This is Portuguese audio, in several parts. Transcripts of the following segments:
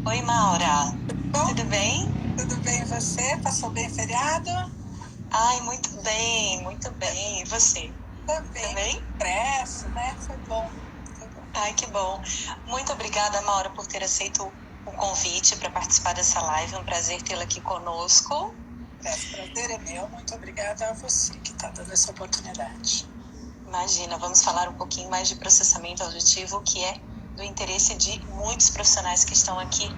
Oi, Maura. Bom, Tudo bem? tudo bem você? Passou bem o feriado? Ai, muito bem, muito bem. E você? Tá Também, muito bem? expresso, né? Foi bom, foi bom. Ai, que bom. Muito obrigada, Maura, por ter aceito o convite para participar dessa live. É um prazer tê-la aqui conosco. Esse prazer é meu. Muito obrigada a você que está dando essa oportunidade. Imagina, vamos falar um pouquinho mais de processamento auditivo, que é do interesse de muitos profissionais que estão aqui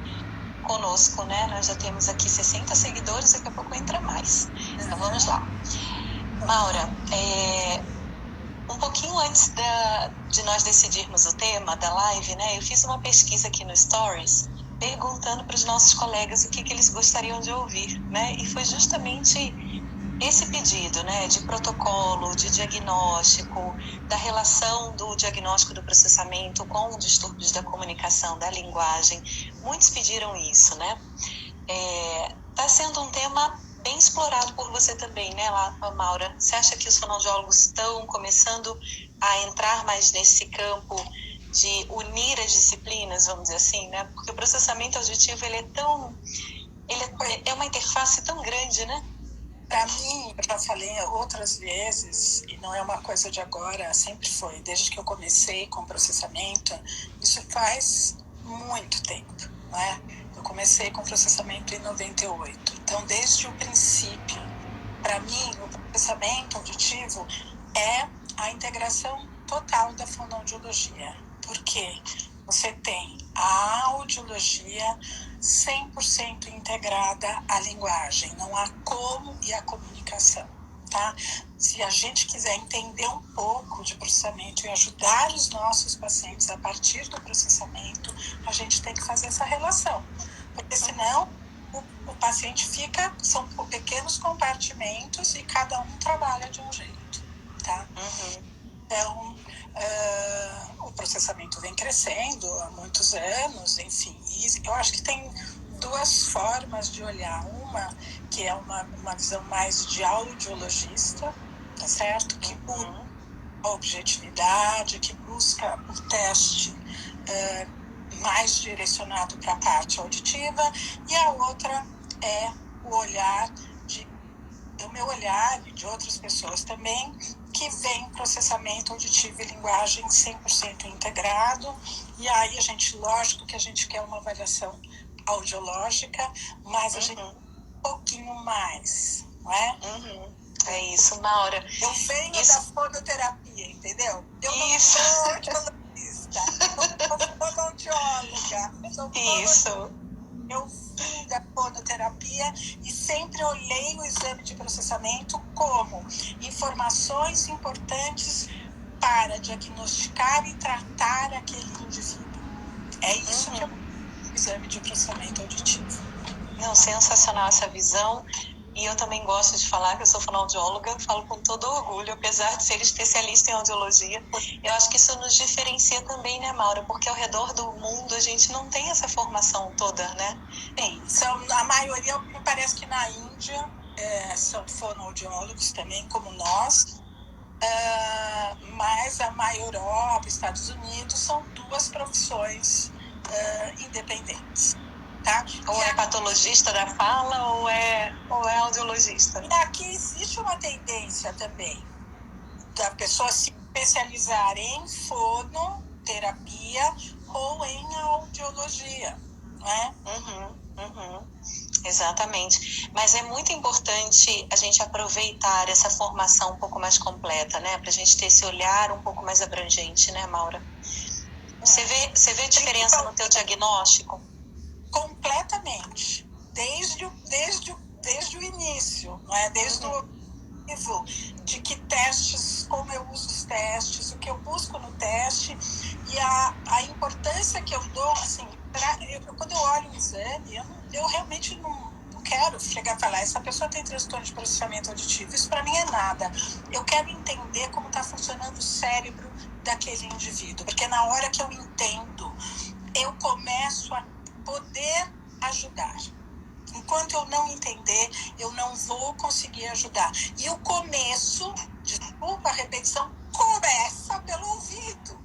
conosco, né? Nós já temos aqui 60 seguidores, daqui a pouco entra mais. Então vamos Aham, lá. vamos lá. Maura, um pouquinho antes de nós decidirmos o tema da live, né, eu fiz uma pesquisa aqui no Stories, perguntando para os nossos colegas o que eles gostariam de ouvir, né, e foi justamente esse pedido, né, de protocolo, de diagnóstico, da relação do diagnóstico do processamento com distúrbios da comunicação, da linguagem. Muitos pediram isso, né? Está sendo um tema bem explorado por você também, né, Maura? Você acha que os fonoaudiólogos estão começando a entrar mais nesse campo de unir as disciplinas, vamos dizer assim, né? Porque o processamento auditivo ele é uma interface tão grande, né? Para mim, eu já falei outras vezes, e não é uma coisa de agora, sempre foi, desde que eu comecei com processamento, isso faz muito tempo, né? Eu comecei com processamento em 98. Então, desde o princípio, para mim, o processamento auditivo é a integração total da fonoaudiologia. Porque você tem a audiologia 100% integrada à linguagem. Não há como e a comunicação. Tá? Se a gente quiser entender um pouco de processamento e ajudar os nossos pacientes a partir do processamento, a gente tem que fazer essa relação. Porque senão o paciente fica, são pequenos compartimentos e cada um trabalha de um jeito, tá? Então, o processamento vem crescendo há muitos anos, enfim, e eu acho que tem duas formas de olhar. Uma que é uma visão mais de audiologista, tá certo? Que busca a objetividade, que busca o teste mais direcionado para a parte auditiva, e a outra é o olhar o meu olhar e de outras pessoas também, que vem processamento auditivo e linguagem 100% integrado, e aí lógico que a gente quer uma avaliação audiológica, mas a gente um pouquinho mais, não é? É isso, Maura. Eu venho da fonoterapia, entendeu? Eu não Isso. sou audiologista, eu sou fonoaudióloga, Isso. Eu vim da fonoterapia e sempre olhei o exame de processamento como informações importantes para diagnosticar e tratar aquele indivíduo. É isso que é o exame de processamento auditivo. Não, sensacional essa visão. E eu também gosto de falar que eu sou fonoaudióloga, falo com todo orgulho, apesar de ser especialista em audiologia. Eu acho que isso nos diferencia também, né, Maura? Porque ao redor do mundo a gente não tem essa formação toda, né? Sim, a maioria, me parece que na Índia são fonoaudiólogos também, como nós, mas a Europa, Estados Unidos, são duas profissões independentes. Tá? Ou é patologista da fala ou é audiologista. E aqui existe uma tendência também da pessoa se especializar em fonoterapia ou em audiologia, não é? Exatamente. Mas é muito importante a gente aproveitar essa formação um pouco mais completa, né? Para a gente ter esse olhar um pouco mais abrangente, né, Maura? Você vê diferença no teu diagnóstico? Completamente. Desde o início, não é? Desde o de que testes, como eu uso os testes, o que eu busco no teste e a importância que eu dou, assim, quando eu olho o exame, eu realmente não quero chegar a falar, essa pessoa tem transtorno de processamento auditivo, isso para mim é nada. Eu quero entender como está funcionando o cérebro daquele indivíduo, porque na hora que eu entendo, eu começo a poder ajudar. Enquanto eu não entender, eu não vou conseguir ajudar. E o começo, desculpa a repetição, começa pelo ouvido,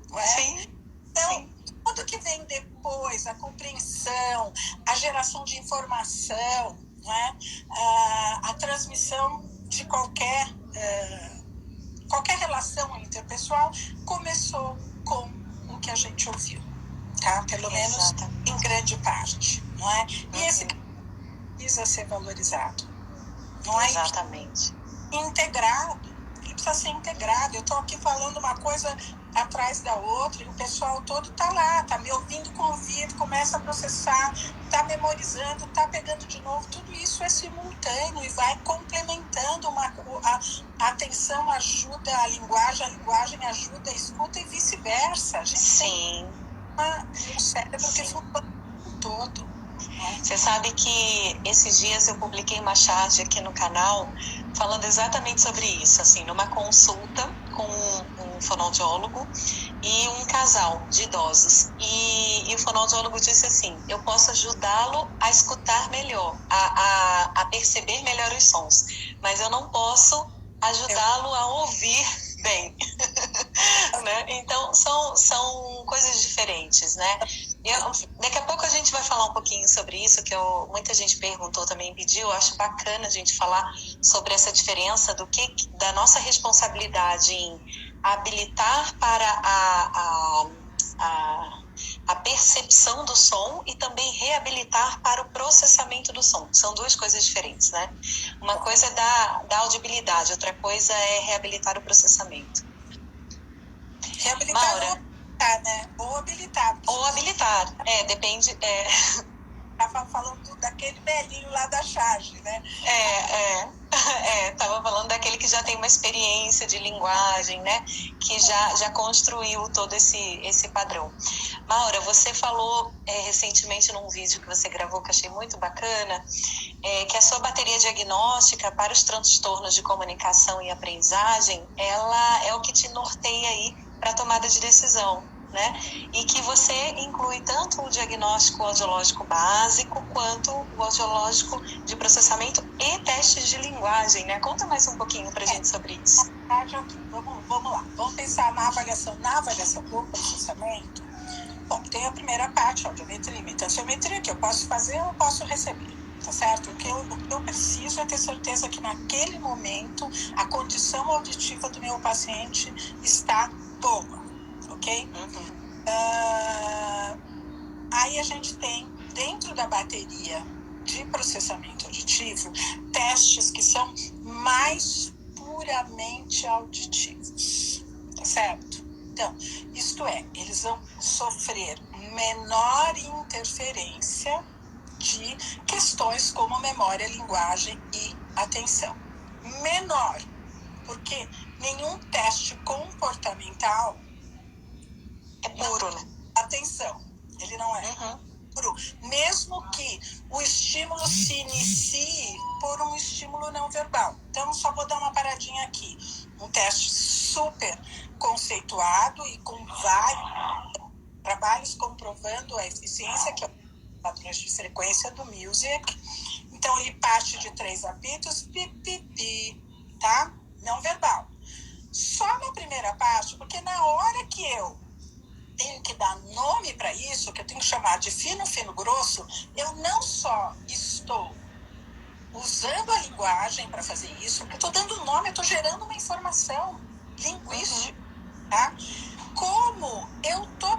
não é? Sim. Então, tudo que vem depois, a compreensão, a geração de informação, né? A transmissão de qualquer relação interpessoal começou com o que a gente ouviu, tá? Pelo menos em grande parte, não é? E esse precisa ser valorizado, não é? Exatamente. Integrado, ele precisa ser integrado. Eu estou aqui falando uma coisa atrás da outra e o pessoal todo está lá, está me ouvindo com o ouvido, começa a processar, está memorizando, está pegando de novo. Tudo isso é simultâneo e vai complementando a atenção ajuda a linguagem ajuda a escuta e vice-versa. A gente tem um cérebro que funciona o todo. Você sabe que esses dias eu publiquei uma charge aqui no canal falando exatamente sobre isso, assim, numa consulta com um fonoaudiólogo e um casal de idosos. E o fonoaudiólogo disse assim, eu posso ajudá-lo a escutar melhor, a perceber melhor os sons, mas eu não posso ajudá-lo a ouvir bem. Né? Então, são coisas diferentes, né? Daqui a pouco a gente vai falar um pouquinho sobre isso, que muita gente perguntou também, pediu. Eu acho bacana a gente falar sobre essa diferença da nossa responsabilidade em habilitar para a percepção do som e também reabilitar para o processamento do som. São duas coisas diferentes, né? Uma coisa é da audibilidade, outra coisa é reabilitar o processamento. Reabilitar Maura. Ou habilitar, né? Ou habilitar. Ou habilitar, depende. Tava falando daquele velhinho lá da charge, né? Tava falando daquele que já tem uma experiência de linguagem, né? Que já construiu todo esse padrão. Maura, você falou recentemente num vídeo que você gravou, que eu achei muito bacana, que a sua bateria diagnóstica para os transtornos de comunicação e aprendizagem, ela é o que te norteia aí para a tomada de decisão, né? E que você inclui tanto o diagnóstico audiológico básico quanto o audiológico de processamento e testes de linguagem, né? Conta mais um pouquinho pra gente sobre isso. Vamos lá. Vamos pensar na avaliação do processamento. Bom, tem a primeira parte, audiometria, imitanciometria, que eu posso fazer ou eu posso receber. Tá certo? O que eu preciso é ter certeza que naquele momento a condição auditiva do meu paciente está boa, ok? Aí a gente tem, dentro da bateria de processamento auditivo, testes que são mais puramente auditivos, tá certo? Então, isto é, eles vão sofrer menor interferência de questões como memória, linguagem e atenção. Menor, porque nenhum teste comportamental é puro, né? Atenção, ele não é puro. Mesmo que o estímulo se inicie por um estímulo não verbal. Então, só vou dar uma paradinha aqui. Um teste super conceituado e com vários trabalhos comprovando a eficiência, que é o padrão de frequência do Music. Então, ele parte de 3 apitos, pi, pi, pi, tá? Não verbal. Só na primeira parte, porque na hora que eu tenho que dar nome para isso, que eu tenho que chamar de fino, fino, grosso, eu não só estou usando a linguagem para fazer isso, porque eu estou dando nome, eu estou gerando uma informação linguística, tá? Como eu estou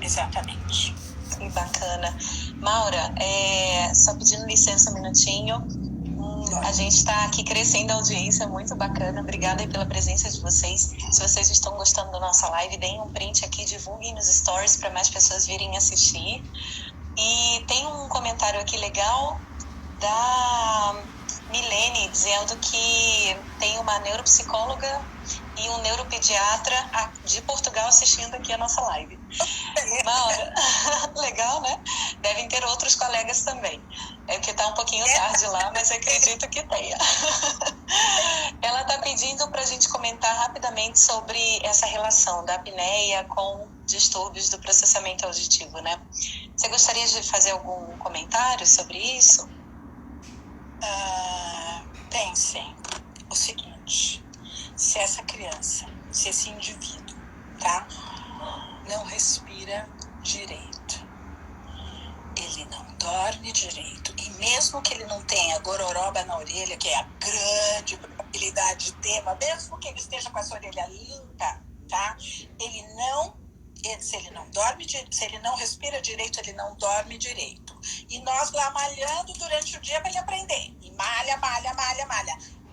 Exatamente. Que bacana. Maura, só pedindo licença um minutinho. A gente está aqui crescendo a audiência, muito bacana. Obrigada aí pela presença de vocês. Se vocês estão gostando da nossa live, deem um print aqui, divulguem nos stories para mais pessoas virem assistir. E tem um comentário aqui legal da Milene, dizendo que tem uma neuropsicóloga e um neuropediatra de Portugal assistindo aqui a nossa live. Maura, legal, né? Devem ter outros colegas também. É porque está um pouquinho tarde lá, mas acredito que tenha. Ela está pedindo para a gente comentar rapidamente sobre essa relação da apneia com distúrbios do processamento auditivo, né? Você gostaria de fazer algum comentário sobre isso? Tem sim. O seguinte, se essa criança, se esse indivíduo, tá, não respira direito, ele não dorme direito, e mesmo que ele não tenha gororoba na orelha, que é a grande probabilidade de ter, mas mesmo que ele esteja com essa orelha limpa, tá, se ele não dorme, se ele não respira direito, ele não dorme direito. E nós lá malhando durante o dia para ele aprender. E malha.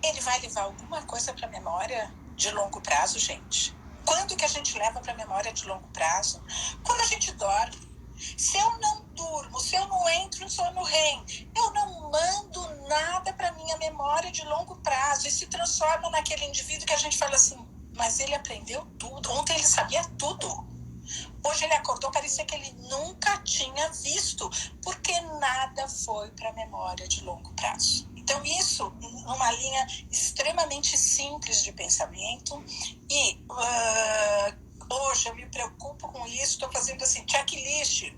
Ele vai levar alguma coisa para a memória de longo prazo, gente? Quando que a gente leva para a memória de longo prazo? Quando a gente dorme. Se eu não durmo, se eu não entro em sono REM, eu não mando nada para minha memória de longo prazo e se transforma naquele indivíduo que a gente fala assim, mas ele aprendeu tudo. Ontem ele sabia tudo. Hoje ele acordou, parecia que ele nunca tinha visto, porque nada foi para a memória de longo prazo. Então isso, numa linha extremamente simples de pensamento, e hoje eu me preocupo com isso, estou fazendo assim, checklist.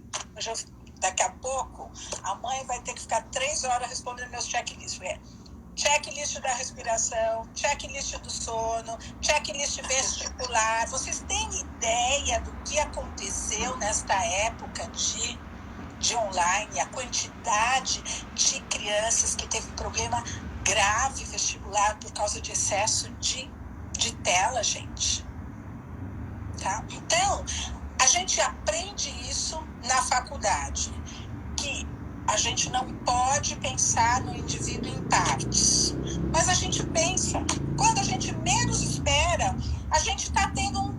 Daqui a pouco, a mãe vai ter que ficar 3 horas respondendo meus checklists. Checklist da respiração, checklist do sono, checklist vestibular. Vocês têm ideia do que aconteceu nesta época de online? A quantidade de crianças que teve problema grave vestibular por causa de excesso de tela, gente. Tá? Então, a gente aprende isso na faculdade, que a gente não pode pensar no indivíduo em partes, mas a gente pensa, quando a gente menos espera, a gente está tendo um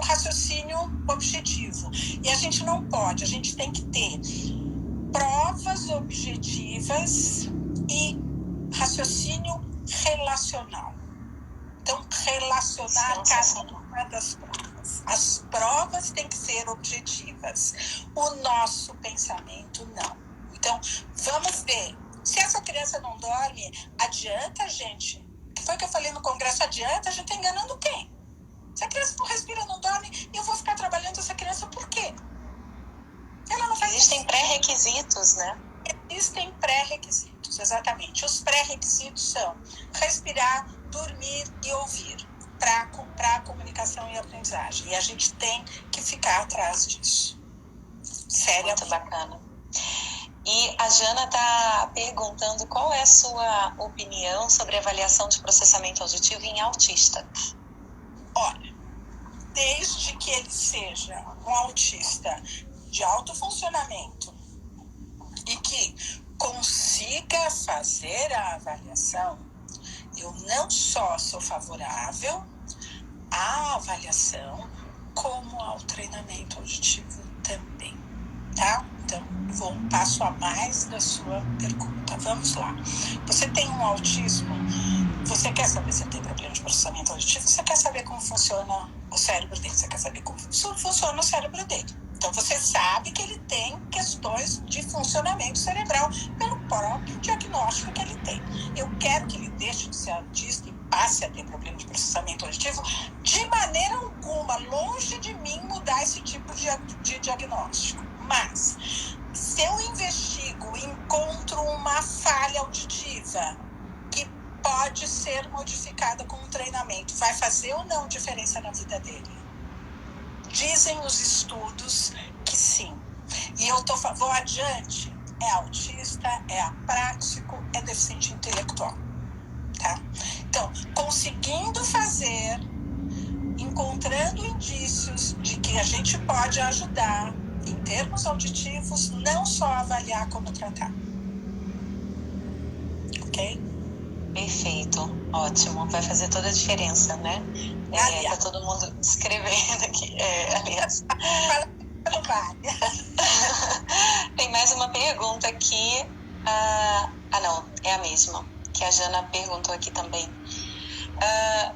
raciocínio objetivo, e a gente não pode, a gente tem que ter provas objetivas e raciocínio relacional. Então, relacionar cada uma das provas. As provas têm que ser objetivas. O nosso pensamento, não. Então, vamos ver. Se essa criança não dorme, adianta, gente? O que foi que eu falei no congresso? Adianta? A gente está enganando quem? Se a criança não respira, não dorme, eu vou ficar trabalhando essa criança por quê? Ela não faz Existem pré-requisitos, né? Existem pré-requisitos, exatamente. Os pré-requisitos são respirar, dormir e ouvir para comunicação e aprendizagem. E a gente tem que ficar atrás disso. Seriamente. Muito bacana. E a Jana está perguntando qual é a sua opinião sobre a avaliação de processamento auditivo em autista. Olha, desde que ele seja um autista de alto funcionamento e que consiga fazer a avaliação, eu não só sou favorável à avaliação, como ao treinamento auditivo também, tá? Então, vou um passo a mais da sua pergunta. Vamos lá. Você tem um autismo, você quer saber se tem problema de processamento auditivo, você quer saber como funciona o cérebro dele, você quer saber como funciona o cérebro dele. Então, você sabe que ele tem questões de funcionamento cerebral pelo próprio diagnóstico que ele tem. Eu quero que ele deixe de ser autista e passe a ter problema de processamento auditivo de maneira alguma, longe de mim mudar esse tipo de diagnóstico. Mas, se eu investigo e encontro uma falha auditiva que pode ser modificada com um treinamento, vai fazer ou não diferença na vida dele? Dizem os estudos que sim. E eu vou adiante. É autista, é apráxico, é deficiente intelectual. Tá? Então, conseguindo fazer, encontrando indícios de que E a gente pode ajudar, em termos auditivos, não só avaliar como tratar. Ok? Perfeito, ótimo. Vai fazer toda a diferença, né? Tá todo mundo escrevendo aqui. Aliás. Tem mais uma pergunta aqui. Não, é a mesma, que a Jana perguntou aqui também.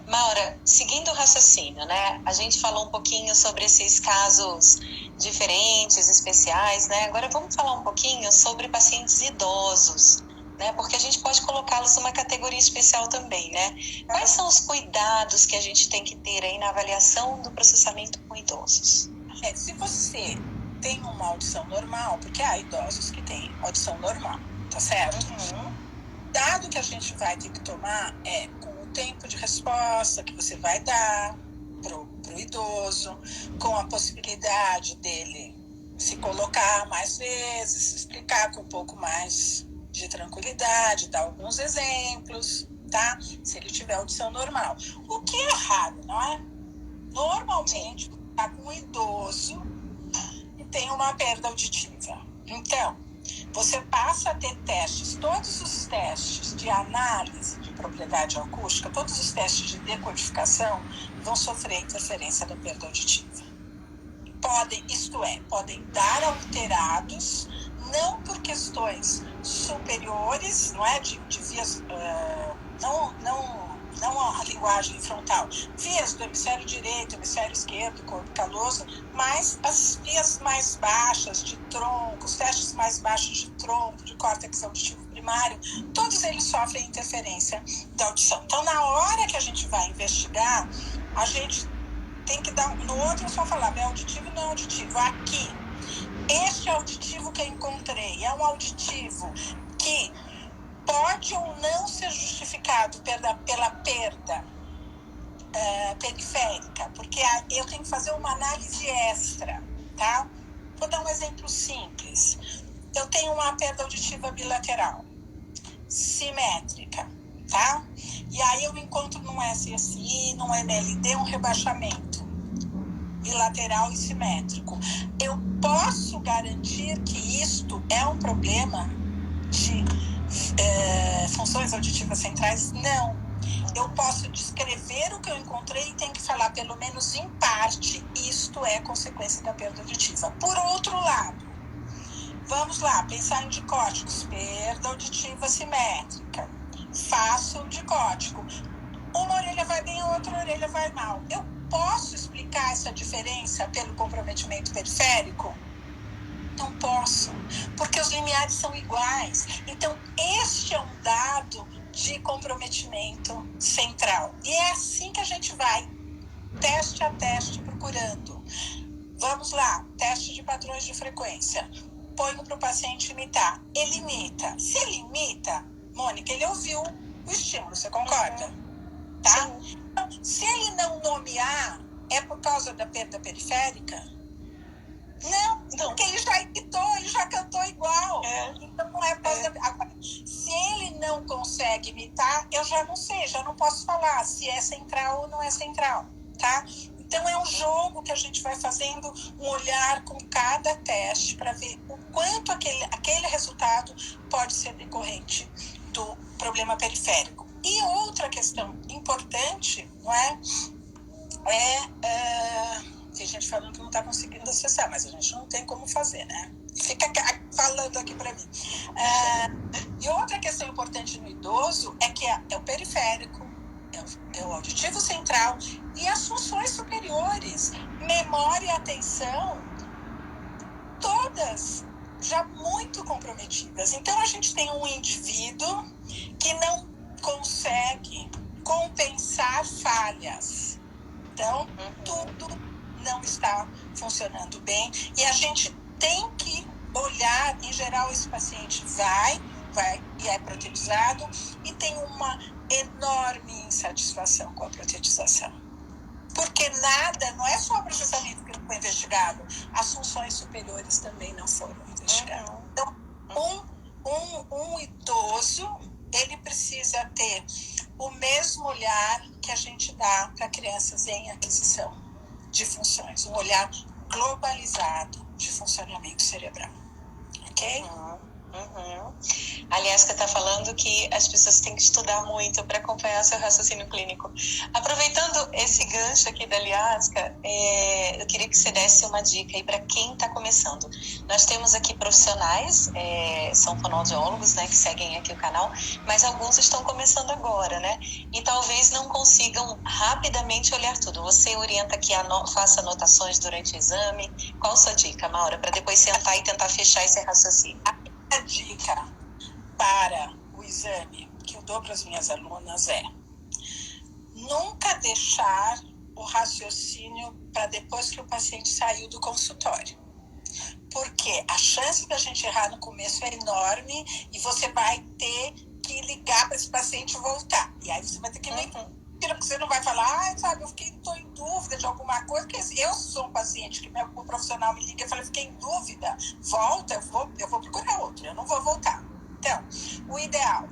Maura, seguindo o raciocínio, né? A gente falou um pouquinho sobre esses casos diferentes, especiais, né? Agora vamos falar um pouquinho sobre pacientes idosos, né? Porque a gente pode colocá-los numa categoria especial também, né? Quais são os cuidados que a gente tem que ter aí na avaliação do processamento com idosos? Se você tem uma audição normal, porque há idosos que têm audição normal, tá certo? Dado que a gente vai ter que tomar com o tempo de resposta que você vai dar pro idoso, com a possibilidade dele se colocar mais vezes, se explicar com um pouco mais de tranquilidade, dar alguns exemplos, tá? Se ele tiver audição normal. O que é raro, não é? Normalmente, tá com um idoso e tem uma perda auditiva. Então, você passa a ter testes, todos os testes de análise de propriedade acústica, todos os testes de decodificação vão sofrer interferência da perda auditiva. Podem dar alterados, não por questões superiores, não é, de vias, não a linguagem frontal, vias do hemisfério direito, hemisfério esquerdo, corpo caloso, mas as vias mais baixas de tronco, os testes mais baixos de tronco, de córtex auditivo primário, todos eles sofrem interferência da audição. Então, na hora que a gente vai investigar, a gente tem que dar, no outro eu só falava, é auditivo ou não é auditivo. Aqui, este auditivo que eu encontrei é um auditivo que pode ou não ser justificado pela perda periférica, porque eu tenho que fazer uma análise extra, tá? Vou dar um exemplo simples. Eu tenho uma perda auditiva bilateral, simétrica, tá? E aí eu encontro num SSI, num MLD, um rebaixamento bilateral e simétrico. Eu posso garantir que isto é um problema de funções auditivas centrais? Não. Eu posso descrever o que eu encontrei e tenho que falar, pelo menos em parte, isto é consequência da perda auditiva. Por outro lado, vamos lá, pensar em dicóticos, perda auditiva simétrica. Faço o dicótico. Uma orelha vai bem, a outra orelha vai mal. Eu posso explicar essa diferença pelo comprometimento periférico? Não posso, porque os limiares são iguais. Então, este é um dado de comprometimento central. E é assim que a gente vai, teste a teste, procurando. Vamos lá, teste de padrões de frequência. Ponho para o paciente imitar. Ele imita. Se ele imita, Mônica, ele ouviu o estímulo, você concorda? Tá? Então, se ele não nomear, é por causa da perda periférica? Não, porque ele já imitou, ele já cantou igual. Então não é por causa da... Agora, se ele não consegue imitar, eu já não sei, já não posso falar se é central ou não é central, tá? Então é um jogo que a gente vai fazendo, um olhar com cada teste para ver o quanto aquele resultado pode ser decorrente do problema periférico. E outra questão importante, não é? Tem gente falando que não está conseguindo acessar, mas a gente não tem como fazer, né? Fica falando aqui para mim. E outra questão importante no idoso é que é o periférico, é o auditivo central e as funções superiores, memória e atenção, todas já muito comprometidas. Então, a gente tem um indivíduo que não consegue compensar falhas. Então, tudo não está funcionando bem e a gente tem que olhar, em geral esse paciente vai e é protetizado e tem uma enorme insatisfação com a protetização. Porque não é só o processamento que não foi investigado, as funções superiores também não foram investigadas. Então, um idoso, ele precisa ter o mesmo olhar que a gente dá para crianças em aquisição de funções, um olhar globalizado de funcionamento cerebral, ok? Aliás, você está falando que as pessoas têm que estudar muito para acompanhar seu raciocínio clínico. Aproveitando esse gancho aqui da Aliasca, eu queria que você desse uma dica aí para quem está começando. Nós temos aqui profissionais, são fonoaudiólogos, né, que seguem aqui o canal, mas alguns estão começando agora, né? E talvez não consigam rapidamente olhar tudo. Você orienta que faça anotações durante o exame. Qual a sua dica, Maura, para depois sentar e tentar fechar esse raciocínio? A dica para o exame que eu dou para as minhas alunas é nunca deixar o raciocínio para depois que o paciente saiu do consultório. Porque a chance da gente errar no começo é enorme e você vai ter que ligar para esse paciente voltar. E aí você vai ter que mentir, porque você não vai falar, sabe, estou em dúvida de alguma coisa, porque eu sou um paciente que o profissional me liga e fala, fiquei em dúvida, volta, eu vou procurar outro, eu não vou voltar. Então, o ideal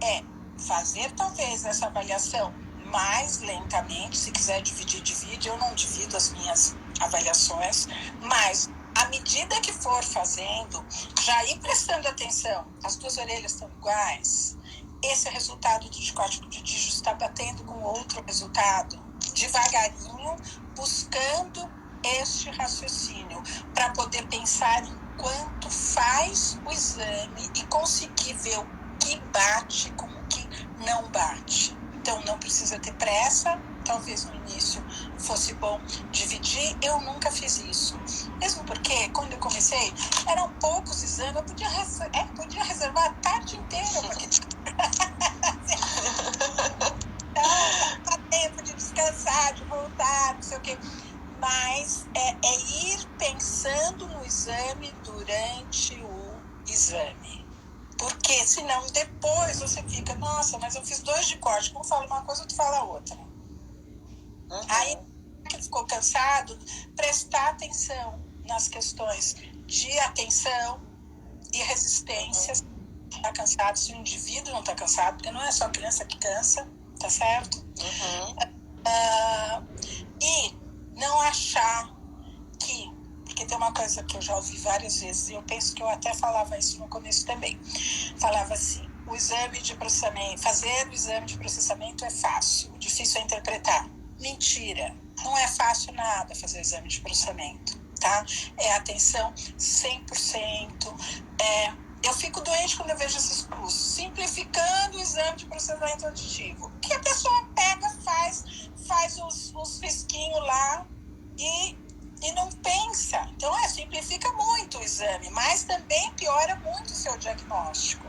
é fazer talvez essa avaliação mais lentamente, se quiser dividir, divide, eu não divido as minhas avaliações, mas à medida que for fazendo, já ir prestando atenção, as duas orelhas estão iguais, esse resultado do decótico de dígito está batendo com outro resultado, devagarinho, buscando este raciocínio, para poder pensar em quanto faz o exame e conseguir ver o que bate com o que não bate. Então, não precisa ter pressa. Talvez no início fosse bom dividir. Eu nunca fiz isso. Mesmo porque, quando eu comecei, eram poucos exames. Eu podia reservar a tarde inteira para que... Então, dá tempo de descansar, de voltar, não sei o quê. Mas é ir pensando no exame durante o exame. Porque senão depois você fica, nossa, mas eu fiz 2 de corte, um fala uma coisa, outro fala outra. Aí que ficou cansado, prestar atenção nas questões de atenção e resistência. Está cansado, se o indivíduo não está cansado, porque não é só a criança que cansa, tá certo? E não achar que, porque tem uma coisa que eu já ouvi várias vezes, e eu penso que eu até falava isso no começo também, falava assim, o exame de processamento, fazer o exame de processamento é fácil, o difícil é interpretar. Mentira, não é fácil nada fazer o exame de processamento, tá? É atenção 100%, eu fico doente quando eu vejo esses cursos, simplificando o exame de processamento auditivo, que a pessoa pega, faz os risquinhos lá e não pensa. Então, simplifica muito o exame, mas também piora muito o seu diagnóstico.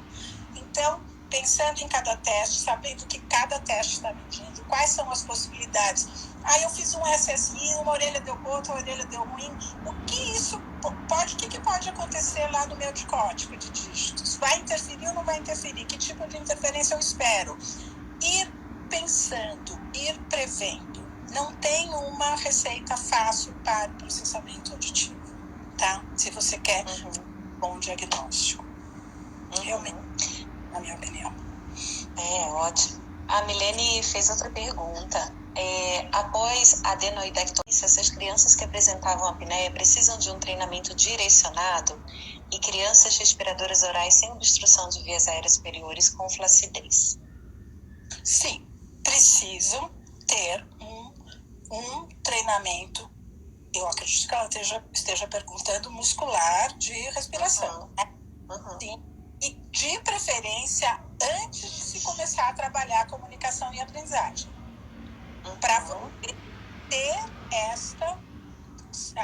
Então, pensando em cada teste, sabendo que cada teste está medindo, quais são as possibilidades. Aí eu fiz um SSI, uma orelha deu boa, outra orelha deu ruim. O que pode acontecer lá no meu decótico de dígitos? Vai interferir ou não vai interferir? Que tipo de interferência eu espero? Ir pensando, ir prevendo. Não tem uma receita fácil para o processamento auditivo, tá? Se você quer um bom diagnóstico. Realmente, na minha opinião. Ótimo. A Milene fez outra pergunta. Após a adenoidectomia, essas crianças que apresentavam apneia precisam de um treinamento direcionado e crianças respiradoras orais sem obstrução de vias aéreas superiores com flacidez? Sim, precisam ter um treinamento, eu acredito que ela esteja perguntando, muscular de respiração. Sim. E de preferência antes de se começar a trabalhar a comunicação e aprendizagem. Para você ter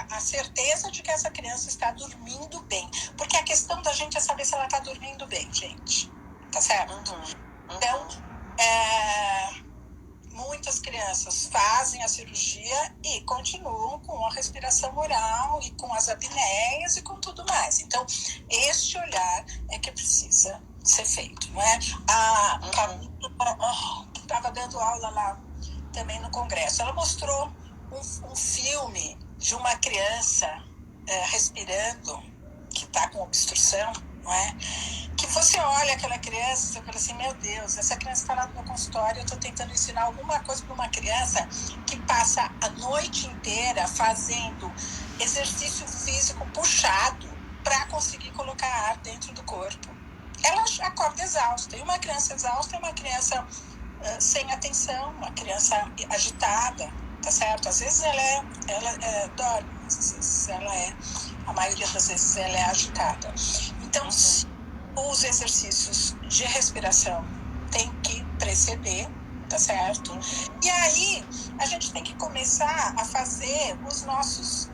a certeza de que essa criança está dormindo bem. Porque a questão da gente é saber se ela está dormindo bem, gente. Tá certo? Então, muitas crianças fazem a cirurgia e continuam com a respiração oral e com as apneias e com tudo mais. Então, este olhar é que precisa ser feito, não é? A Camila estava dando aula lá também no congresso. Ela mostrou um filme de uma criança respirando, que está com obstrução, não é? Que você olha aquela criança, você fala assim, meu Deus, essa criança está lá no meu consultório, eu estou tentando ensinar alguma coisa para uma criança que passa a noite inteira fazendo exercício físico puxado para conseguir colocar ar dentro do corpo. Ela acorda exausta. E uma criança exausta é uma criança sem atenção, uma criança agitada, tá certo? Às vezes ela dorme, mas às vezes a maioria das vezes ela é agitada. Então, os exercícios de respiração têm que preceder, tá certo? E aí, a gente tem que começar a fazer os nossos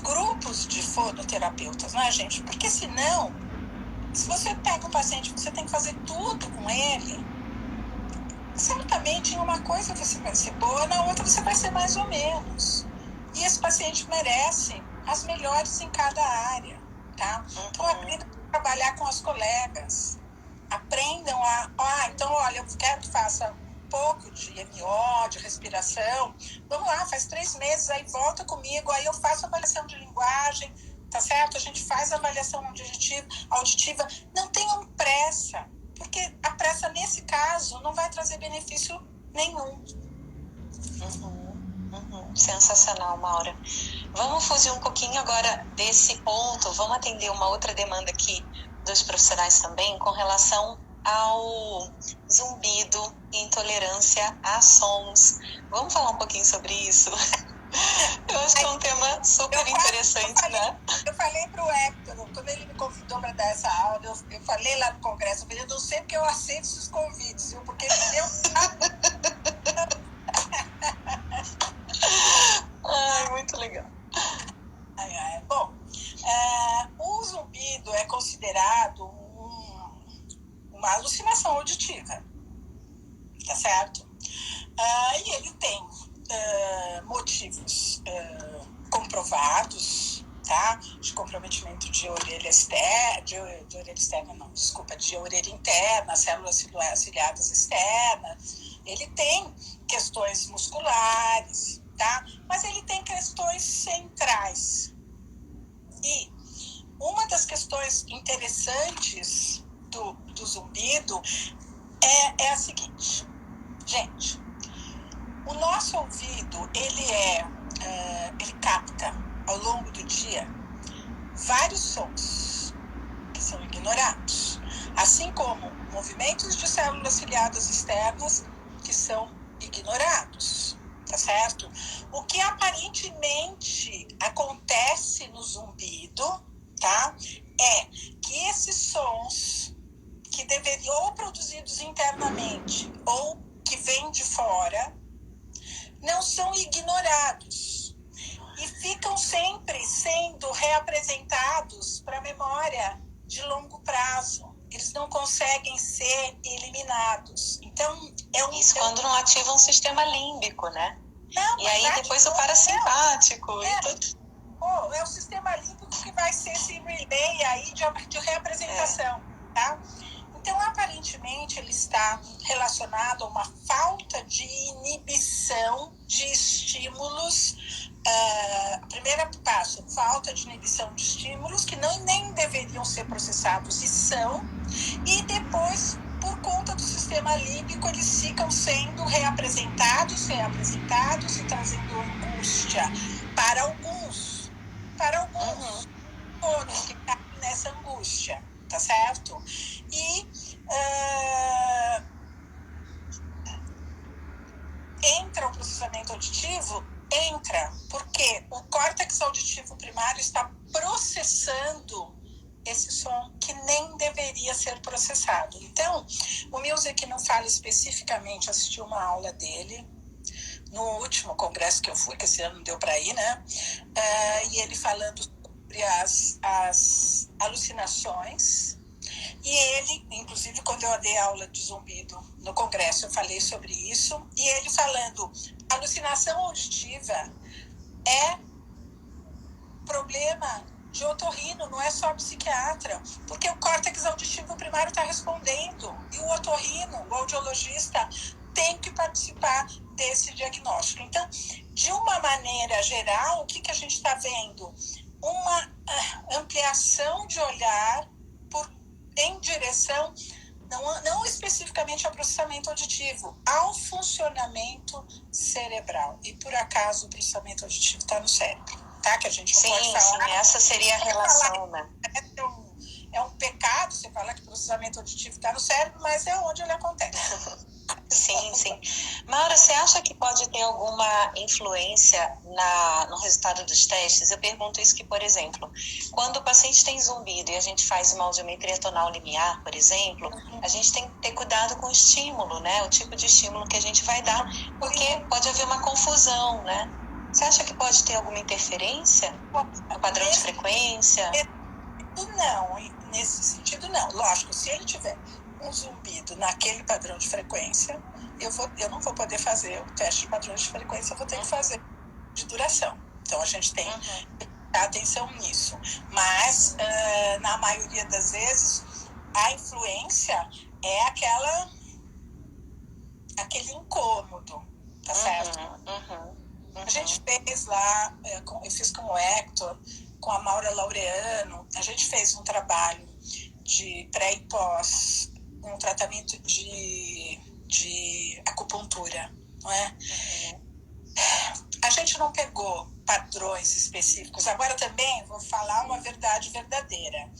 grupos de fonoterapeutas, não é, gente? Porque senão, se você pega um paciente, você tem que fazer tudo com ele, certamente em uma coisa você vai ser boa, na outra você vai ser mais ou menos. E esse paciente merece as melhores em cada área, tá? Então, aprenda a trabalhar com as colegas. Aprendam então, olha, eu quero que faça um pouco de MO, de respiração. Vamos lá, faz 3 meses, aí volta comigo, aí eu faço avaliação de linguagem, tá certo? A gente faz avaliação auditiva. Não tenham pressa, porque a pressa, nesse caso, não vai trazer benefício nenhum. Sensacional, Maura. Vamos fugir um pouquinho agora desse ponto, vamos atender uma outra demanda aqui dos profissionais também, com relação ao zumbido e intolerância a sons. Vamos falar um pouquinho sobre isso? Eu acho que é um tema super interessante, né? Eu falei pro Hector, quando ele me convidou para dar essa aula, eu falei lá no congresso, eu não sei porque eu aceito esses convites, viu? Porque me deu... Ai, muito legal. Bom, o zumbido é considerado uma alucinação auditiva, tá certo? E ele tem motivos comprovados, tá? De comprometimento de orelha externa, de orelha interna, células ciliadas externas. Ele tem questões musculares, tá? Mas ele tem questões centrais. E uma das questões interessantes do zumbido é a seguinte, gente, o nosso ouvido, ele capta ao longo do dia vários sons que são ignorados, assim como movimentos de células ciliadas externas que são ignorados, tá certo? O que aparentemente acontece no zumbido, tá? É que esses sons que deveriam ou produzidos internamente ou que vêm de fora não são ignorados e ficam sempre sendo reapresentados para a memória de longo prazo. Eles não conseguem ser eliminados. Então, isso quando não ativam o sistema límbico, né? Não, e aí depois o parasimpático e tudo. É o sistema límbico que vai ser esse relay aí de reapresentação, tá? Então, aparentemente, ele está relacionado a uma falta de inibição de estímulos. Primeiro passo, falta de inibição de estímulos que nem deveriam ser processados e são. E depois, por conta do sistema límbico, eles ficam sendo reapresentados e trazendo angústia para alguns. Todos que caem nessa angústia, tá certo? E entra o processamento auditivo? Entra, porque o córtex auditivo primário está processando esse som que nem deveria ser processado. Então, o Music não fala especificamente, assisti uma aula dele no último congresso que eu fui, que esse ano não deu para ir, né? E ele falando sobre as alucinações. E ele, inclusive, quando eu dei aula de zumbido no congresso, eu falei sobre isso. E ele falando, alucinação auditiva é problema de otorrino, não é só psiquiatra, porque o córtex auditivo primário está respondendo. E o otorrino, o audiologista, tem que participar desse diagnóstico. Então, de uma maneira geral, o que a gente está vendo? Uma ampliação de olhar por em direção, não especificamente ao processamento auditivo, ao funcionamento cerebral. E por acaso o processamento auditivo está no cérebro, tá? Que a gente não pode falar. Sim, essa seria a relação, né? É um pecado você falar que o processamento auditivo está no cérebro, mas é onde ele acontece. Sim, sim. Maura, você acha que pode ter alguma influência no resultado dos testes? Eu pergunto isso que, por exemplo, quando o paciente tem zumbido e a gente faz uma audiometria tonal limiar, por exemplo, a gente tem que ter cuidado com o estímulo, né? O tipo de estímulo que a gente vai dar, porque pode haver uma confusão, né? Você acha que pode ter alguma interferência no padrão de frequência? Não, nesse sentido não. Lógico, se ele tiver um zumbido naquele padrão de frequência, eu não vou poder fazer o teste de padrão de frequência, eu vou ter que fazer de duração. Então a gente tem que dar atenção nisso. Mas, na maioria das vezes, a influência é aquele incômodo, tá certo? A gente fez lá, eu fiz com o Hector, com a Maura Laureano, a gente fez um trabalho de pré e pós, um tratamento de acupuntura, não é? A gente não pegou padrões específicos. Agora também vou falar uma verdade verdadeira.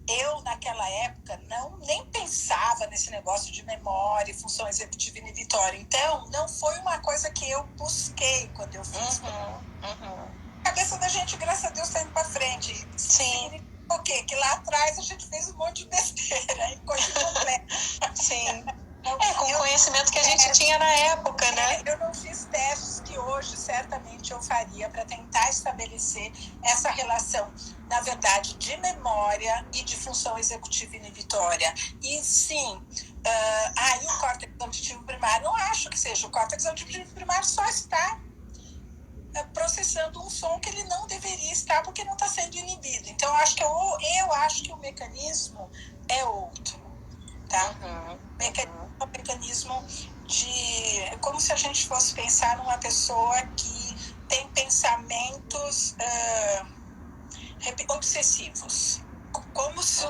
Eu, naquela época, nem pensava nesse negócio de memória e função executiva inibitória. Então, não foi uma coisa que eu busquei quando eu fiz. A cabeça da gente, graças a Deus, está indo para frente. Sim. O quê? Que lá atrás a gente fez um monte de besteira e coisa completa. Sim. Com o conhecimento que a gente tinha na época, né? Eu não fiz testes que hoje certamente eu faria para tentar estabelecer essa relação, na verdade, de memória e de função executiva inibitória. E sim, aí o córtex auditivo primário, não acho que seja. O córtex auditivo primário só está processando um som que ele não deveria estar porque não está sendo inibido. Então, eu acho que o mecanismo é outro, tá? O mecanismo é como se a gente fosse pensar numa pessoa que tem pensamentos obsessivos, como se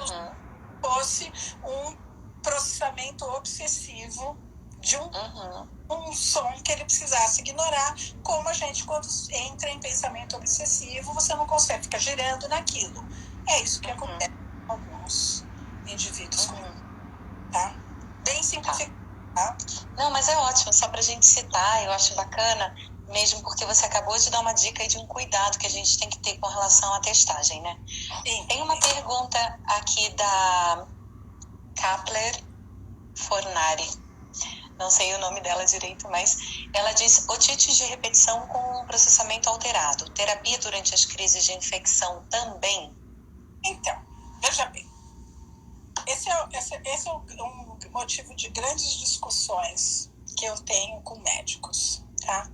fosse um processamento obsessivo de um som que ele precisasse ignorar, como a gente, quando entra em pensamento obsessivo, você não consegue ficar girando naquilo. É isso que acontece com alguns indivíduos, tá? Bem simplificado. Tá? Não, mas é ótimo, só pra gente citar, eu acho bacana, mesmo porque você acabou de dar uma dica aí de um cuidado que a gente tem que ter com relação à testagem, né? Sim. Tem uma pergunta aqui da Kapler Fornari. Não sei o nome dela direito, mas ela diz: otites de repetição com processamento alterado. Terapia durante as crises de infecção também? Então, veja bem. Esse é um motivo de grandes discussões que eu tenho com médicos, tá?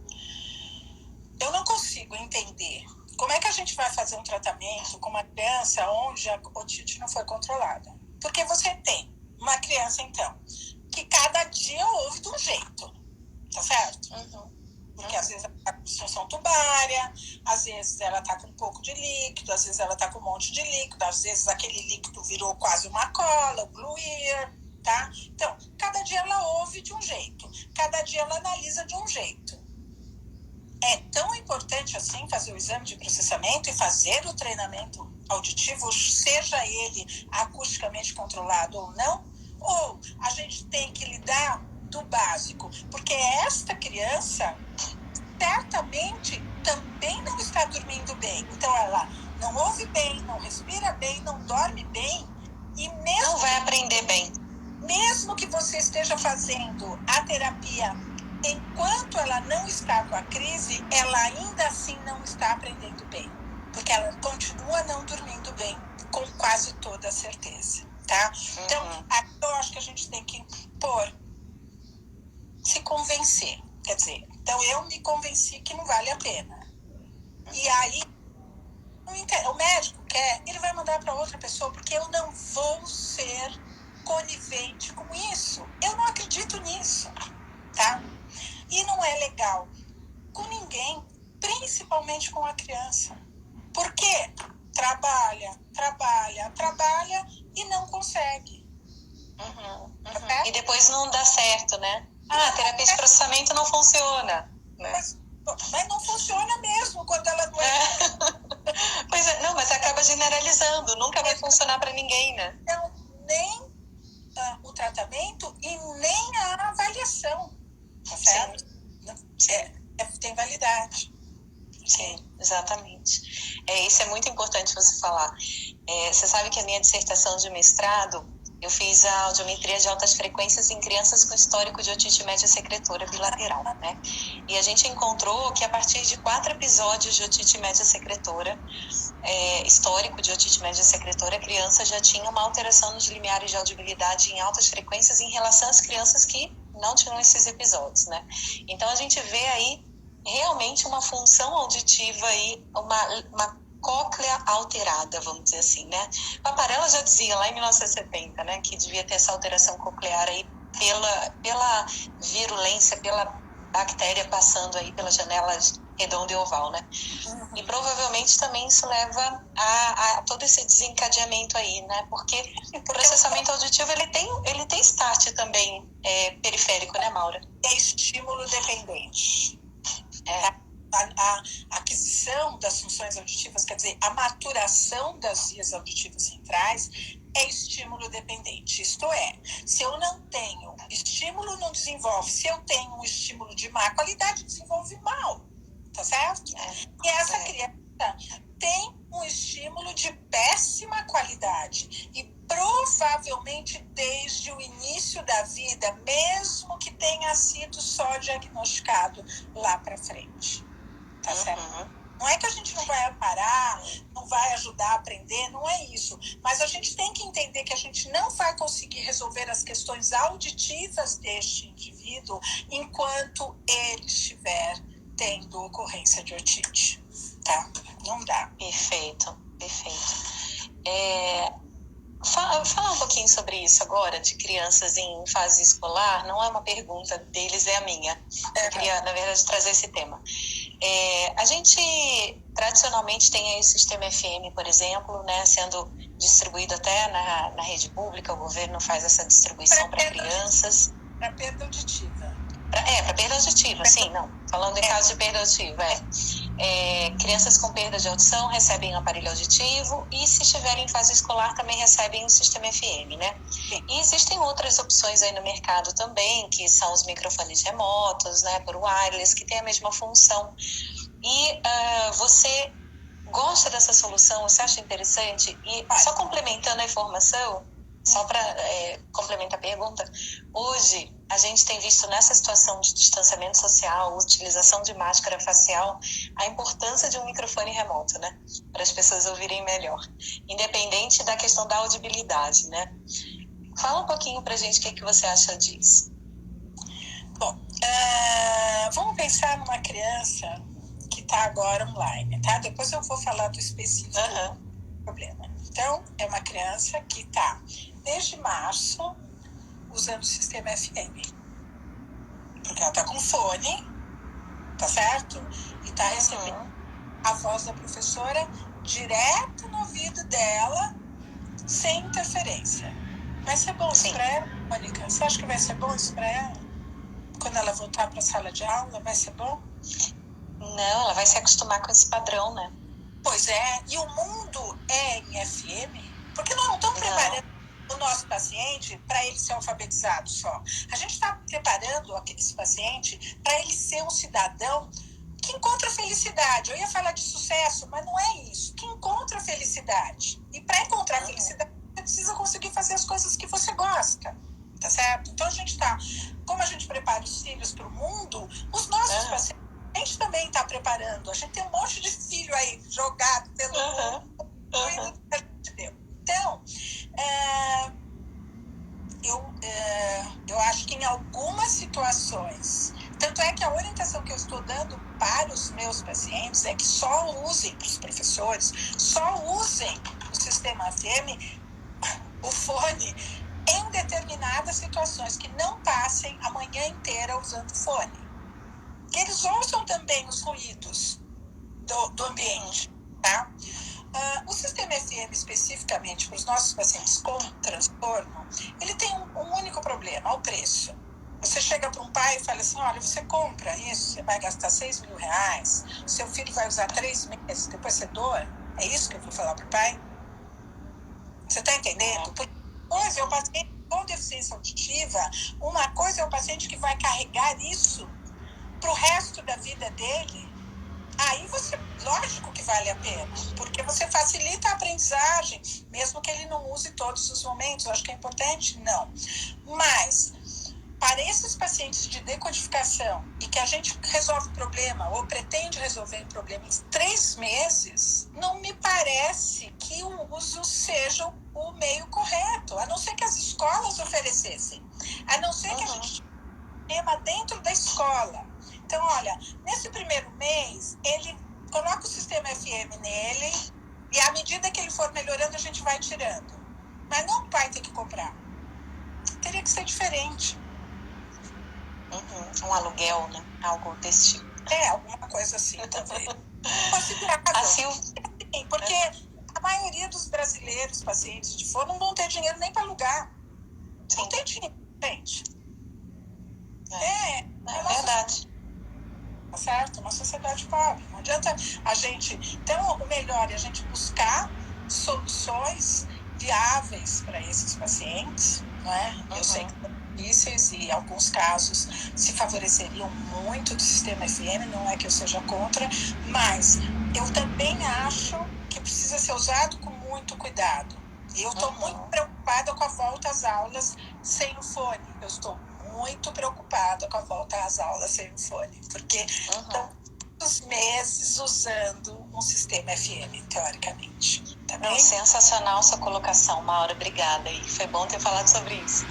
Eu não consigo entender como é que a gente vai fazer um tratamento com uma criança onde a otite não foi controlada. Porque você tem uma criança, então, que cada dia ouve de um jeito, tá certo? Porque às vezes ela tá com disfunção tubária, às vezes ela tá com um pouco de líquido, às vezes ela tá com um monte de líquido, às vezes aquele líquido virou quase uma cola, o blue ear, tá? Então, cada dia ela ouve de um jeito, cada dia ela analisa de um jeito. É tão importante assim fazer o exame de processamento e fazer o treinamento auditivo, seja ele acusticamente controlado ou não, ou a gente tem que lidar do básico, porque esta criança certamente também não está dormindo bem. Então ela não ouve bem, não respira bem, não dorme bem e mesmo não vai aprender bem. Mesmo que você esteja fazendo a terapia enquanto ela não está com a crise, ela ainda assim não está aprendendo bem, porque ela continua não dormindo bem, com quase toda certeza, tá? Então, eu acho que a gente tem que se convencer, quer dizer, então eu me convenci que não vale a pena. E aí, o médico quer, ele vai mandar para outra pessoa, porque eu não vou ser conivente com isso. Eu não acredito nisso, tá? E não é legal com ninguém, principalmente com a criança. Porque trabalha e não consegue. E depois não dá certo, né? A terapia de processamento não funciona, né? Mas não funciona mesmo quando ela não é. Pois é, não, mas acaba generalizando, nunca vai funcionar para ninguém, né? Então, nem o tratamento e nem a avaliação, tá certo? Tem validade. Sim, exatamente. Isso é muito importante você falar. Você sabe que a minha dissertação de mestrado, eu fiz a audiometria de altas frequências em crianças com histórico de otite média secretora bilateral, né? E a gente encontrou que a partir de 4 episódios de otite média secretora, histórico de otite média secretora, a criança já tinha uma alteração nos limiares de audibilidade em altas frequências em relação às crianças que não tinham esses episódios, né? Então a gente vê aí realmente uma função auditiva aí, uma cóclea alterada, vamos dizer assim, né? Paparella já dizia lá em 1970, né, que devia ter essa alteração coclear aí pela virulência, pela bactéria passando aí pelas janelas redonda e oval, né? E provavelmente também isso leva a todo esse desencadeamento aí, né? Porque o processamento auditivo, ele tem start também periférico, né, Maura? É estímulo dependente. A aquisição das funções auditivas, quer dizer, a maturação das vias auditivas centrais é estímulo dependente. Isto é, se eu não tenho estímulo, não desenvolve. Se eu tenho um estímulo de má qualidade, desenvolve mal. Tá certo? E essa criança tem um estímulo de péssima qualidade e provavelmente desde o início da vida, mesmo que tenha sido só diagnosticado lá para frente. Tá certo? Não é que a gente não vai parar, não vai ajudar a aprender, não é isso. Mas a gente tem que entender que a gente não vai conseguir resolver as questões auditivas deste indivíduo enquanto ele estiver tendo ocorrência de otite, tá? Não dá. Perfeito. Fala um pouquinho sobre isso agora, de crianças em fase escolar. Não é uma pergunta deles, é a minha. Eu queria, na verdade, trazer esse tema. A gente tradicionalmente tem aí o sistema FM, por exemplo, né, sendo distribuído até na rede pública. O governo faz essa distribuição para crianças. Para perda auditiva. Para perda auditiva, sim, não. Falando em caso de perda auditiva, crianças com perda de audição recebem aparelho auditivo e, se estiverem em fase escolar, também recebem o sistema FM, né? Sim. E existem outras opções aí no mercado também, que são os microfones remotos, né, por wireless, que têm a mesma função. E você gosta dessa solução? Você acha interessante? E só complementando a informação, só para complementar a pergunta, hoje a gente tem visto nessa situação de distanciamento social, utilização de máscara facial, a importância de um microfone remoto, né? Para as pessoas ouvirem melhor, independente da questão da audibilidade, né? Fala um pouquinho para a gente o que você acha disso. Bom, vamos pensar numa criança que está agora online, tá? Depois eu vou falar do específico do problema. Então, é uma criança que está desde março usando o sistema FM. Porque ela está com fone, tá certo? E está recebendo a voz da professora direto no ouvido dela, sem interferência. Vai ser bom isso para ela, Mônica? Você acha que vai ser bom isso para ela? Quando ela voltar para a sala de aula, vai ser bom? Não, ela vai se acostumar com esse padrão, né? Pois é, e o mundo é em FM, porque nós não estamos preparando o nosso paciente para ele ser alfabetizado só. A gente está preparando esse paciente para ele ser um cidadão que encontra felicidade. Eu ia falar de sucesso, mas não é isso. Que encontra felicidade. E para encontrar felicidade, você precisa conseguir fazer as coisas que você gosta. Tá certo? Então a gente está, como a gente prepara os filhos para o mundo, os nossos pacientes a gente também está preparando. A gente tem um monte de filho aí jogado pelo mundo. Então, eu acho que em algumas situações, tanto é que a orientação que eu estou dando para os meus pacientes é que só usem, para os professores, só usem o sistema FM, o fone, em determinadas situações, que não passem a manhã inteira usando fone. Que eles ouçam também os ruídos do ambiente, tá? O sistema FM especificamente especificamente para os nossos pacientes com transtorno, ele tem um único problema, o preço. Você chega para um pai e fala assim, olha, você compra isso, você vai gastar R$6.000, seu filho vai usar 3 meses, depois você doa? É isso que eu vou falar para o pai? Você está entendendo? Porque hoje é o paciente com deficiência auditiva, uma coisa é o paciente que vai carregar isso para o resto da vida dele. Aí você, lógico que vale a pena, porque você facilita a aprendizagem, mesmo que ele não use todos os momentos. Eu acho que é importante, não. Mas, para esses pacientes de decodificação e que a gente resolve o problema ou pretende resolver o problema em 3 meses, não me parece que o uso seja o meio correto, a não ser que as escolas oferecessem, a não ser que a gente tenha dentro da escola. Então, olha, nesse primeiro mês, ele coloca o sistema FM nele e à medida que ele for melhorando, a gente vai tirando. Mas não vai ter que comprar. Teria que ser diferente. Um aluguel, né? Algo desse tipo. Alguma coisa assim, talvez. Considerável. Porque a maioria dos brasileiros, pacientes de fono, não vão ter dinheiro nem para alugar. Sim. Não tem dinheiro, gente. É verdade. Tá certo? Uma sociedade pobre. Não adianta a gente... Então, o melhor é a gente buscar soluções viáveis para esses pacientes, não é? Eu sei que são difíceis e, em alguns casos, se favoreceriam muito do sistema FM, não é que eu seja contra, mas eu também acho que precisa ser usado com muito cuidado. E eu estou muito preocupada com a volta às aulas sem o fone. Eu estou muito preocupada com a volta às aulas sem o fone, porque estão muitos meses usando um sistema FM, teoricamente. Tá bem? Sensacional sua colocação, Maura, obrigada. E foi bom ter falado sobre isso.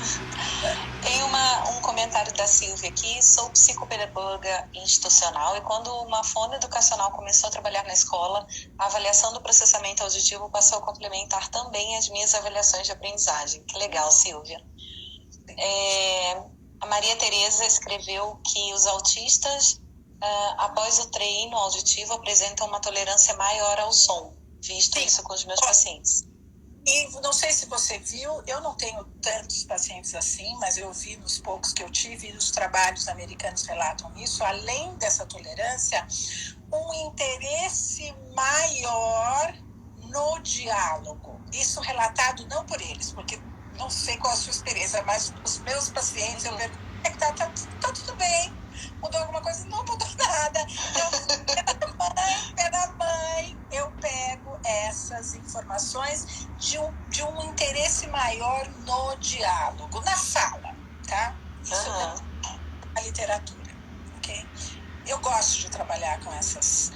Tem um comentário da Silvia aqui. Sou psicopedagoga institucional e quando uma fono educacional começou a trabalhar na escola, a avaliação do processamento auditivo passou a complementar também as minhas avaliações de aprendizagem. Que legal, Silvia. A Maria Tereza escreveu que os autistas, após o treino auditivo, apresentam uma tolerância maior ao som. Visto isso com os meus pacientes. E não sei se você viu, eu não tenho tantos pacientes assim, mas eu vi nos poucos que eu tive, e os trabalhos americanos relatam isso, além dessa tolerância, um interesse maior no diálogo. Isso relatado não por eles, porque não sei qual a sua experiência, mas os meus pacientes, eu pergunto, tá tudo bem, mudou alguma coisa? Não mudou nada. Então, pela mãe, eu pego essas informações de um interesse maior no diálogo, na fala, tá? Isso é a literatura, ok? Eu gosto de trabalhar com esses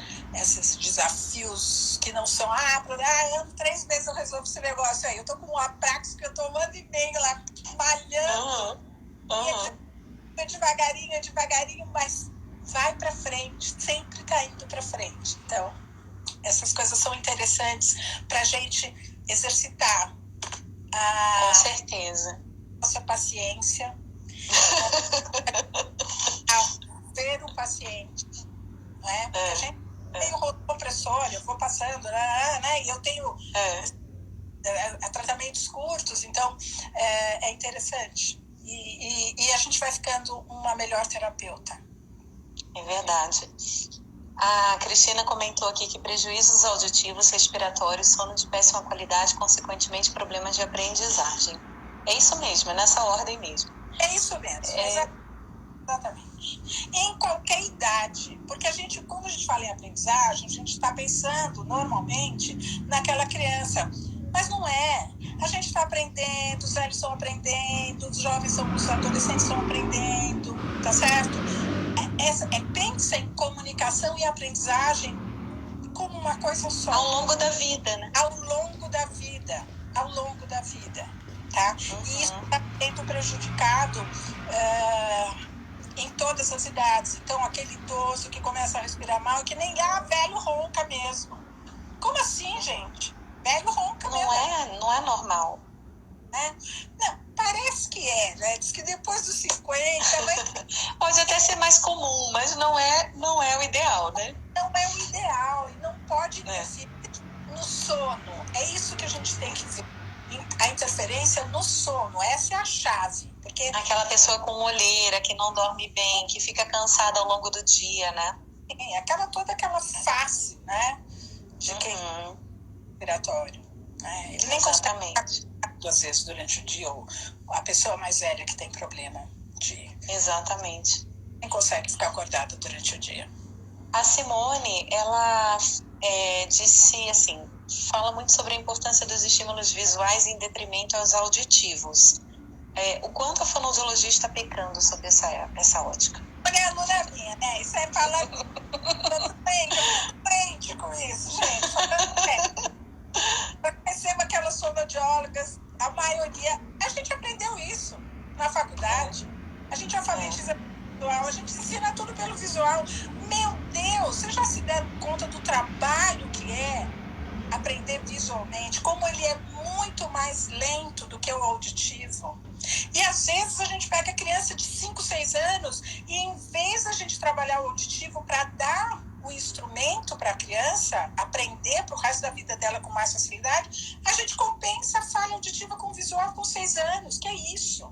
desafios que não são, em 3 meses eu resolvo esse negócio aí. Eu tô com uma praxis que eu tô 1 ano e meio lá, malhando, e devagarinho, mas vai para frente, sempre tá indo para frente. Então, essas coisas são interessantes para a gente exercitar com certeza nossa paciência a ver o paciente, não é? Porque a gente tem o rolo compressório, eu vou passando, né? E eu tenho tratamentos curtos, então é interessante. E a gente vai ficando uma melhor terapeuta. É verdade. A Cristina comentou aqui que prejuízos auditivos, respiratórios, sono de péssima qualidade, consequentemente problemas de aprendizagem. É isso mesmo, é nessa ordem mesmo. É isso mesmo, exatamente. Em qualquer idade, porque quando a gente fala em aprendizagem, a gente está pensando normalmente naquela criança, mas não é. A gente está aprendendo, os velhos estão aprendendo, os adolescentes estão aprendendo, tá certo? Pensa em comunicação e aprendizagem como uma coisa só. Ao longo da vida, né? Ao longo da vida, tá? E isso está sendo prejudicado em todas as idades. Então, aquele idoso que começa a respirar mal e que nem velho ronca mesmo. Como assim, gente? Velho ronca mesmo. Não é normal. Não, parece que né? Diz que depois dos 50... Pode até ser mais comum, mas não é o ideal, né? Não é o ideal e não pode interferir no sono. É isso que a gente tem que ver. A interferência no sono, essa é a chave. Porque aquela pessoa com olheira, que não dorme bem, que fica cansada ao longo do dia, né? toda aquela face, né? De quem é respiratório. Né? Ele nem consegue ficar 2 vezes durante o dia, ou a pessoa mais velha que tem problema de... Exatamente. Nem consegue ficar acordada durante o dia. A Simone, ela disse assim, fala muito sobre a importância dos estímulos visuais em detrimento aos auditivos. O quanto a fonoaudiologia está pecando sobre essa ótica? Olha, é aluna minha, né? Isso é falar... eu doente com isso, gente. Eu recebo aquelas fonoaudiólogas, a maioria... A gente aprendeu isso na faculdade. A gente alfabetiza visual, a gente ensina tudo pelo visual. Meu Deus, vocês já se deram conta do trabalho que é aprender visualmente? Como ele é muito mais lento do que o auditivo. E às vezes a gente pega a criança de 5, 6 anos e em vez da gente trabalhar o auditivo para dar o instrumento para a criança aprender para o resto da vida dela com mais facilidade, a gente compensa a falha auditiva com visual com 6 anos. Que é isso?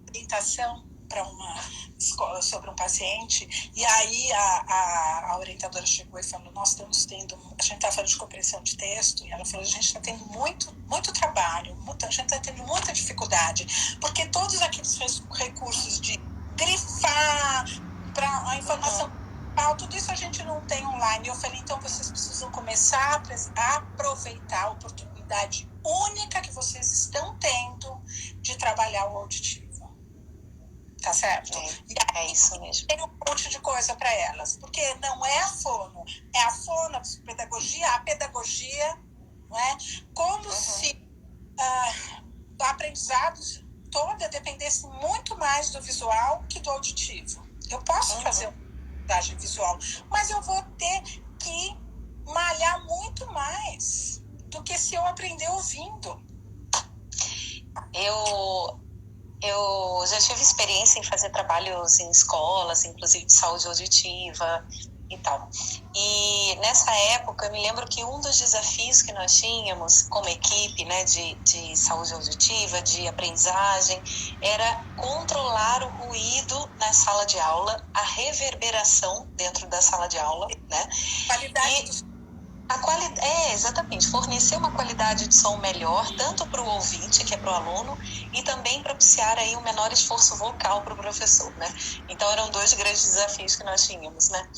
Orientação para uma escola sobre um paciente, e aí a orientadora chegou e falou, nós estamos tendo, a gente está falando de compreensão de texto, e ela falou, a gente está tendo muito trabalho, a gente está tendo muita dificuldade, porque todos aqueles recursos de grifar para a informação, tudo isso a gente não tem online. Eu falei, então vocês precisam começar a aproveitar a oportunidade única que vocês estão tendo de trabalhar o auditivo. Tá certo? E aí, é isso mesmo. Tem um monte de coisa para elas, porque não é a fono, é a fono, a psicopedagogia, a pedagogia, não é? Como se o aprendizado toda dependesse muito mais do visual que do auditivo. Eu posso fazer uma aprendizagem visual, mas eu vou ter que malhar muito mais do que se eu aprender ouvindo. Eu já tive experiência em fazer trabalhos em escolas, inclusive de saúde auditiva e tal. E nessa época, eu me lembro que um dos desafios que nós tínhamos como equipe, né, de saúde auditiva, de aprendizagem, era controlar o ruído na sala de aula, a reverberação dentro da sala de aula, né? Qualidade exatamente, fornecer uma qualidade de som melhor, tanto para o ouvinte, que é para o aluno, e também propiciar aí um menor esforço vocal para o professor, né? Então eram 2 grandes desafios que nós tínhamos, né?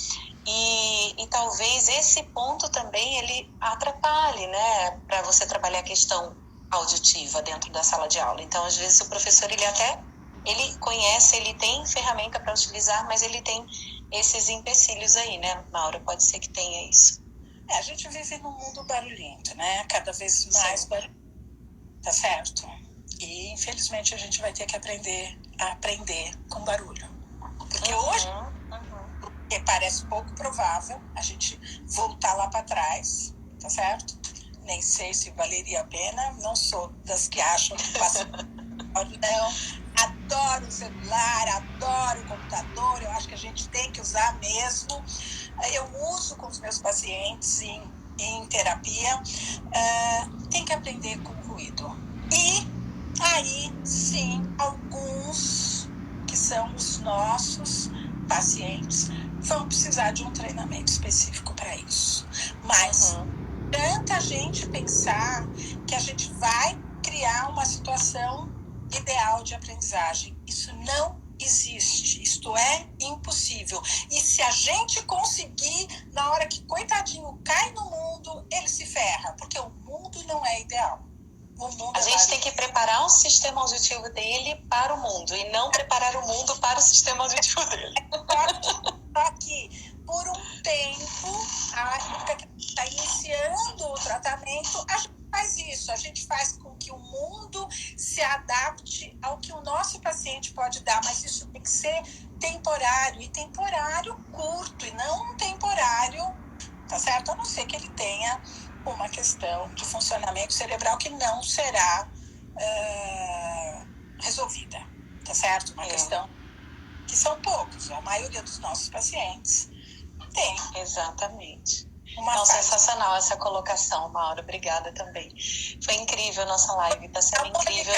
E talvez esse ponto também ele atrapalhe, né, para você trabalhar a questão auditiva dentro da sala de aula. Então, às vezes o professor ele conhece, ele tem ferramenta para utilizar, mas ele tem esses empecilhos aí, né, Maura? Pode ser que tenha isso. A gente vive num mundo barulhento, né? Cada vez mais barulhento, tá certo? E infelizmente a gente vai ter que aprender a aprender com barulho. Porque hoje, porque parece pouco provável a gente voltar lá para trás, tá certo? Nem sei se valeria a pena, não sou das que acham que passa não. Adoro o celular, adoro o computador, eu acho que a gente tem que usar mesmo. Eu uso com os meus pacientes em terapia. Tem que aprender com ruído. E aí, sim, alguns que são os nossos pacientes vão precisar de um treinamento específico para isso. Mas tanta gente pensar que a gente vai criar uma situação ideal de aprendizagem. Isso não existe, isto é impossível. E se a gente conseguir, na hora que coitadinho cai no mundo, ele se ferra, porque o mundo não é ideal. A gente tem que preparar o sistema auditivo dele para o mundo e não preparar o mundo para o sistema auditivo dele. Só que, por um tempo, a época que está iniciando o tratamento, a gente faz isso, a gente faz com que o mundo se adapte ao que o nosso paciente pode dar, mas isso tem que ser temporário, e temporário curto, e não um temporário, tá certo? A não ser que ele tenha uma questão de funcionamento cerebral que não será resolvida, tá certo? Uma questão que são poucos, a maioria dos nossos pacientes tem. Exatamente. Não, sensacional essa colocação, Mauro. Obrigada também. Foi incrível a nossa live, está sendo incrível.